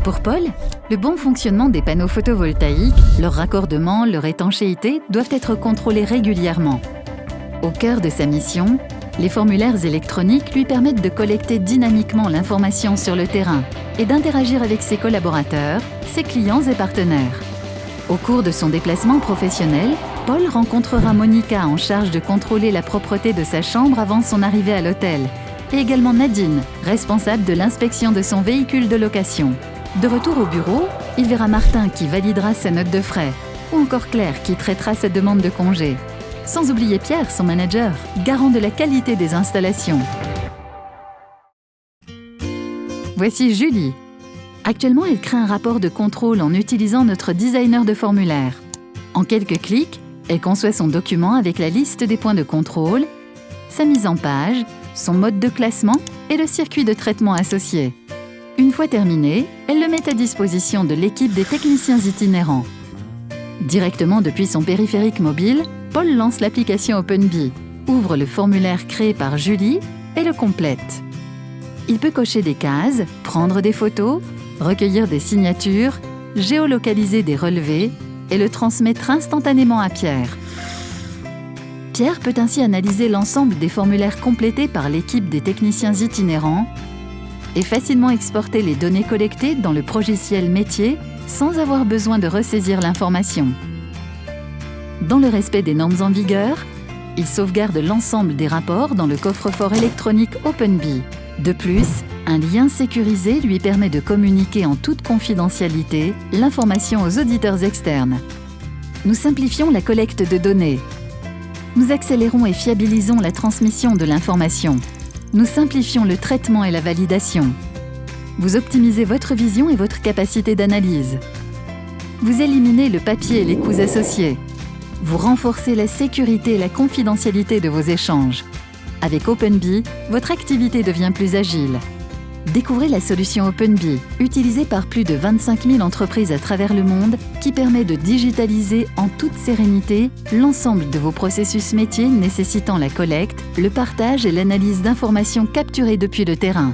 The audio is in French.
Pour Paul, le bon fonctionnement des panneaux photovoltaïques, leur raccordement, leur étanchéité doivent être contrôlés régulièrement. Au cœur de sa mission, les formulaires électroniques lui permettent de collecter dynamiquement l'information sur le terrain et d'interagir avec ses collaborateurs, ses clients et partenaires. Au cours de son déplacement professionnel, Paul rencontrera Monica en charge de contrôler la propreté de sa chambre avant son arrivée à l'hôtel, et également Nadine, responsable de l'inspection de son véhicule de location. De retour au bureau, il verra Martin qui validera sa note de frais, ou encore Claire qui traitera sa demande de congé. Sans oublier Pierre, son manager, garant de la qualité des installations. Voici Julie. Actuellement, elle crée un rapport de contrôle en utilisant notre designer de formulaire. En quelques clics, elle conçoit son document avec la liste des points de contrôle, sa mise en page, son mode de classement et le circuit de traitement associé. Une fois terminé, elle le met à disposition de l'équipe des techniciens itinérants. Directement depuis son périphérique mobile, Paul lance l'application OpenBee, ouvre le formulaire créé par Julie et le complète. Il peut cocher des cases, prendre des photos, recueillir des signatures, géolocaliser des relevés et le transmettre instantanément à Pierre. Pierre peut ainsi analyser l'ensemble des formulaires complétés par l'équipe des techniciens itinérants et facilement exporter les données collectées dans le logiciel métier sans avoir besoin de ressaisir l'information. Dans le respect des normes en vigueur, il sauvegarde l'ensemble des rapports dans le coffre-fort électronique OpenBee. De plus, un lien sécurisé lui permet de communiquer en toute confidentialité l'information aux auditeurs externes. Nous simplifions la collecte de données. Nous accélérons et fiabilisons la transmission de l'information. Nous simplifions le traitement et la validation. Vous optimisez votre vision et votre capacité d'analyse. Vous éliminez le papier et les coûts associés. Vous renforcez la sécurité et la confidentialité de vos échanges. Avec OpenBee, votre activité devient plus agile. Découvrez la solution OpenBee, utilisée par plus de 25 000 entreprises à travers le monde, qui permet de digitaliser en toute sérénité l'ensemble de vos processus métiers nécessitant la collecte, le partage et l'analyse d'informations capturées depuis le terrain.